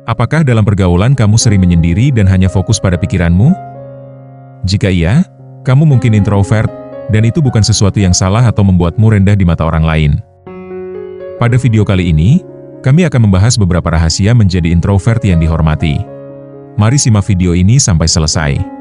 Apakah dalam pergaulan kamu sering menyendiri dan hanya fokus pada pikiranmu? Jika iya, kamu mungkin introvert, dan itu bukan sesuatu yang salah atau membuatmu rendah di mata orang lain. Pada video kali ini, kami akan membahas beberapa rahasia menjadi introvert yang dihormati. Mari simak video ini sampai selesai.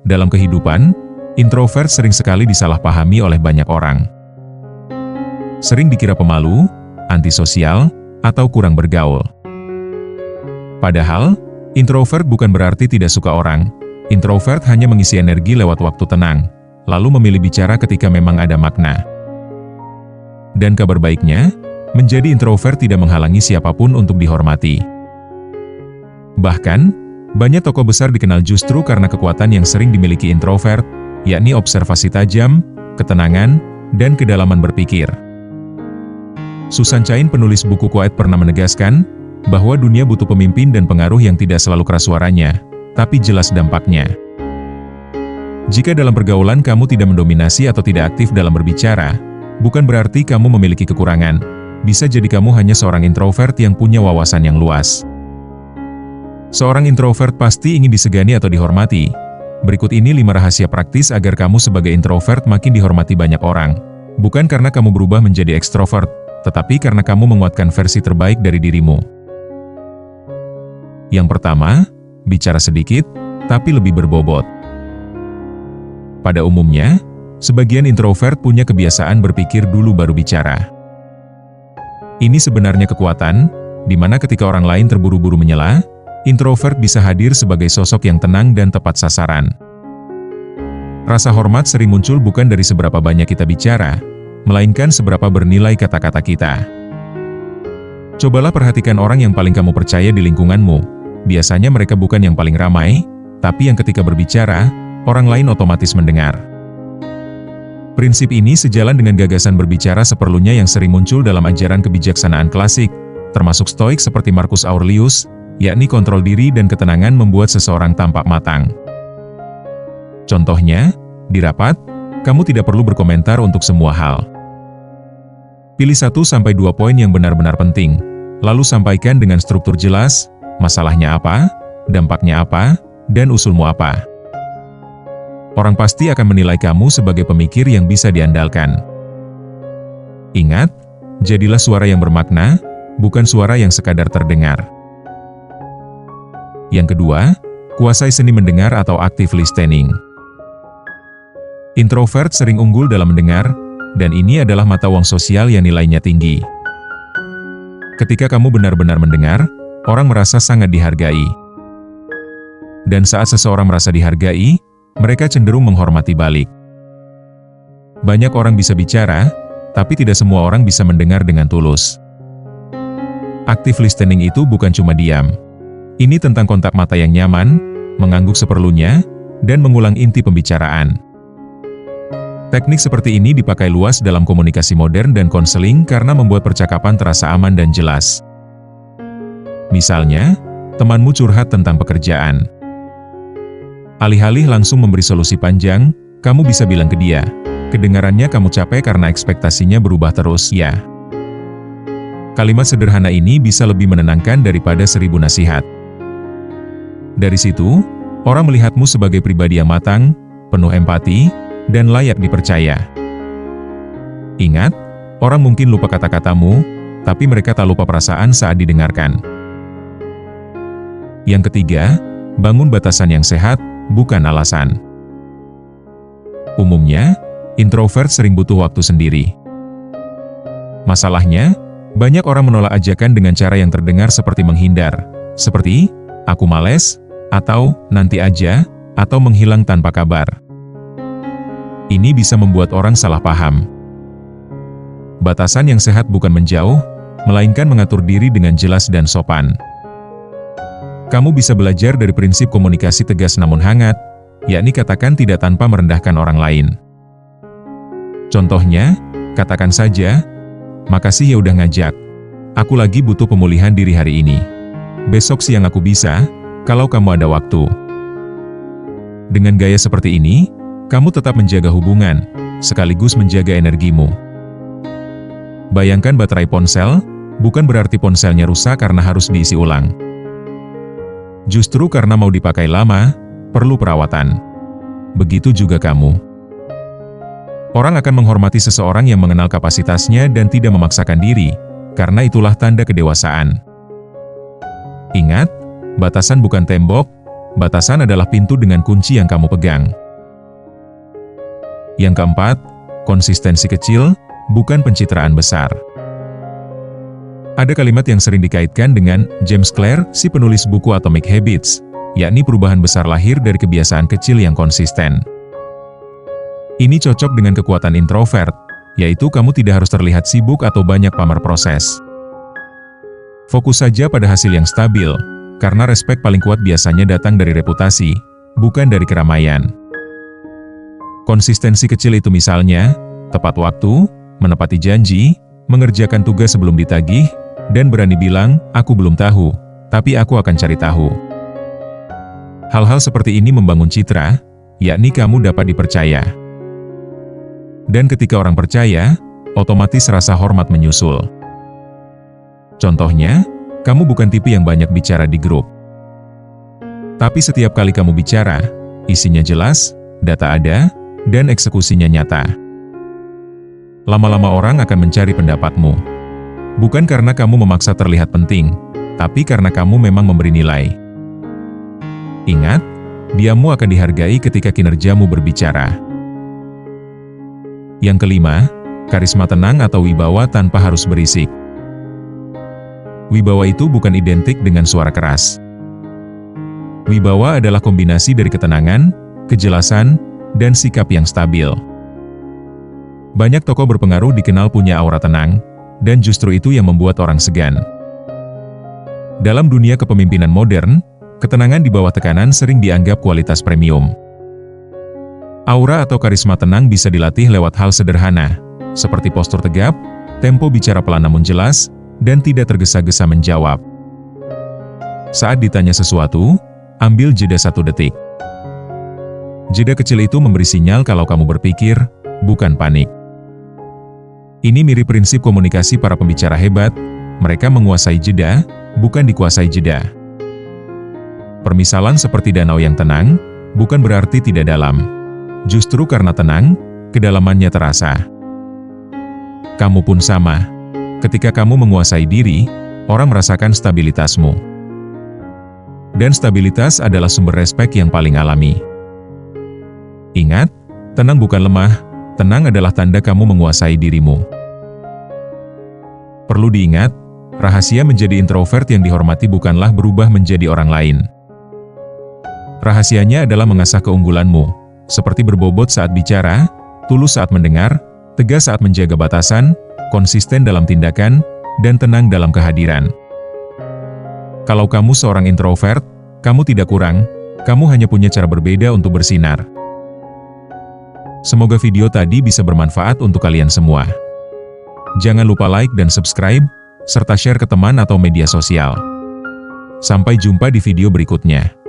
Dalam kehidupan, introvert sering sekali disalahpahami oleh banyak orang. Sering dikira pemalu, antisosial, atau kurang bergaul. Padahal, introvert bukan berarti tidak suka orang. Introvert hanya mengisi energi lewat waktu tenang, lalu memilih bicara ketika memang ada makna. Dan kabar baiknya, menjadi introvert tidak menghalangi siapapun untuk dihormati. Bahkan, banyak tokoh besar dikenal justru karena kekuatan yang sering dimiliki introvert, yakni observasi tajam, ketenangan, dan kedalaman berpikir. Susan Cain, penulis buku Quiet, pernah menegaskan bahwa dunia butuh pemimpin dan pengaruh yang tidak selalu keras suaranya, tapi jelas dampaknya. Jika dalam pergaulan kamu tidak mendominasi atau tidak aktif dalam berbicara, bukan berarti kamu memiliki kekurangan. Bisa jadi kamu hanya seorang introvert yang punya wawasan yang luas. Seorang introvert pasti ingin disegani atau dihormati. Berikut ini 5 rahasia praktis agar kamu sebagai introvert makin dihormati banyak orang. Bukan karena kamu berubah menjadi ekstrovert, tetapi karena kamu menguatkan versi terbaik dari dirimu. Yang pertama, bicara sedikit, tapi lebih berbobot. Pada umumnya, sebagian introvert punya kebiasaan berpikir dulu baru bicara. Ini sebenarnya kekuatan, di mana ketika orang lain terburu-buru menyela, introvert bisa hadir sebagai sosok yang tenang dan tepat sasaran. Rasa hormat sering muncul bukan dari seberapa banyak kita bicara, melainkan seberapa bernilai kata-kata kita. Cobalah perhatikan orang yang paling kamu percaya di lingkunganmu. Biasanya mereka bukan yang paling ramai, tapi yang ketika berbicara, orang lain otomatis mendengar. Prinsip ini sejalan dengan gagasan berbicara seperlunya yang sering muncul dalam ajaran kebijaksanaan klasik, termasuk Stoik seperti Marcus Aurelius, yakni kontrol diri dan ketenangan membuat seseorang tampak matang. Contohnya, di rapat, kamu tidak perlu berkomentar untuk semua hal. Pilih 1-2 poin yang benar-benar penting, lalu sampaikan dengan struktur jelas, masalahnya apa, dampaknya apa, dan usulmu apa. Orang pasti akan menilai kamu sebagai pemikir yang bisa diandalkan. Ingat, jadilah suara yang bermakna, bukan suara yang sekadar terdengar. Yang kedua, kuasai seni mendengar atau active listening. Introvert sering unggul dalam mendengar, dan ini adalah mata uang sosial yang nilainya tinggi. Ketika kamu benar-benar mendengar, orang merasa sangat dihargai. Dan saat seseorang merasa dihargai, mereka cenderung menghormati balik. Banyak orang bisa bicara, tapi tidak semua orang bisa mendengar dengan tulus. Active listening itu bukan cuma diam. Ini tentang kontak mata yang nyaman, mengangguk seperlunya, dan mengulang inti pembicaraan. Teknik seperti ini dipakai luas dalam komunikasi modern dan konseling karena membuat percakapan terasa aman dan jelas. Misalnya, temanmu curhat tentang pekerjaan. Alih-alih langsung memberi solusi panjang, kamu bisa bilang ke dia, kedengarannya kamu capek karena ekspektasinya berubah terus, ya. Kalimat sederhana ini bisa lebih menenangkan daripada 1000 nasihat. Dari situ, orang melihatmu sebagai pribadi yang matang, penuh empati, dan layak dipercaya. Ingat, orang mungkin lupa kata-katamu, tapi mereka tak lupa perasaan saat didengarkan. Yang ketiga, bangun batasan yang sehat, bukan alasan. Umumnya, introvert sering butuh waktu sendiri. Masalahnya, banyak orang menolak ajakan dengan cara yang terdengar seperti menghindar, seperti, aku males, atau nanti aja, atau menghilang tanpa kabar. Ini bisa membuat orang salah paham. Batasan yang sehat bukan menjauh, melainkan mengatur diri dengan jelas dan sopan. Kamu bisa belajar dari prinsip komunikasi tegas namun hangat, yakni katakan tidak tanpa merendahkan orang lain. Contohnya, katakan saja, makasih ya udah ngajak. Aku lagi butuh pemulihan diri hari ini. Besok siang aku bisa, kalau kamu ada waktu. Dengan gaya seperti ini, kamu tetap menjaga hubungan, sekaligus menjaga energimu. Bayangkan baterai ponsel, bukan berarti ponselnya rusak karena harus diisi ulang. Justru karena mau dipakai lama, perlu perawatan. Begitu juga kamu. Orang akan menghormati seseorang yang mengenal kapasitasnya dan tidak memaksakan diri, karena itulah tanda kedewasaan. Ingat, batasan bukan tembok, batasan adalah pintu dengan kunci yang kamu pegang. Yang keempat, konsistensi kecil, bukan pencitraan besar. Ada kalimat yang sering dikaitkan dengan James Clear, si penulis buku Atomic Habits, yakni perubahan besar lahir dari kebiasaan kecil yang konsisten. Ini cocok dengan kekuatan introvert, yaitu kamu tidak harus terlihat sibuk atau banyak pamer proses. Fokus saja pada hasil yang stabil, karena respek paling kuat biasanya datang dari reputasi, bukan dari keramaian. Konsistensi kecil itu misalnya, tepat waktu, menepati janji, mengerjakan tugas sebelum ditagih, dan berani bilang, aku belum tahu, tapi aku akan cari tahu. Hal-hal seperti ini membangun citra, yakni kamu dapat dipercaya. Dan ketika orang percaya, otomatis rasa hormat menyusul. Contohnya, kamu bukan tipe yang banyak bicara di grup. Tapi setiap kali kamu bicara, isinya jelas, data ada, dan eksekusinya nyata. Lama-lama orang akan mencari pendapatmu. Bukan karena kamu memaksa terlihat penting, tapi karena kamu memang memberi nilai. Ingat, diammu akan dihargai ketika kinerjamu berbicara. Yang kelima, karisma tenang atau wibawa tanpa harus berisik. Wibawa itu bukan identik dengan suara keras. Wibawa adalah kombinasi dari ketenangan, kejelasan, dan sikap yang stabil. Banyak tokoh berpengaruh dikenal punya aura tenang, dan justru itu yang membuat orang segan. Dalam dunia kepemimpinan modern, ketenangan di bawah tekanan sering dianggap kualitas premium. Aura atau karisma tenang bisa dilatih lewat hal sederhana, seperti postur tegap, tempo bicara pelan namun jelas, dan tidak tergesa-gesa menjawab. Saat ditanya sesuatu, ambil jeda 1 detik. Jeda kecil itu memberi sinyal kalau kamu berpikir, bukan panik. Ini mirip prinsip komunikasi para pembicara hebat, mereka menguasai jeda, bukan dikuasai jeda. Permisalan seperti danau yang tenang, bukan berarti tidak dalam. Justru karena tenang, kedalamannya terasa. Kamu pun sama. Ketika kamu menguasai diri, orang merasakan stabilitasmu. Dan stabilitas adalah sumber respek yang paling alami. Ingat, tenang bukan lemah, tenang adalah tanda kamu menguasai dirimu. Perlu diingat, rahasia menjadi introvert yang dihormati bukanlah berubah menjadi orang lain. Rahasianya adalah mengasah keunggulanmu, seperti berbobot saat bicara, tulus saat mendengar, tegas saat menjaga batasan, konsisten dalam tindakan, dan tenang dalam kehadiran. Kalau kamu seorang introvert, kamu tidak kurang, kamu hanya punya cara berbeda untuk bersinar. Semoga video tadi bisa bermanfaat untuk kalian semua. Jangan lupa like dan subscribe, serta share ke teman atau media sosial. Sampai jumpa di video berikutnya.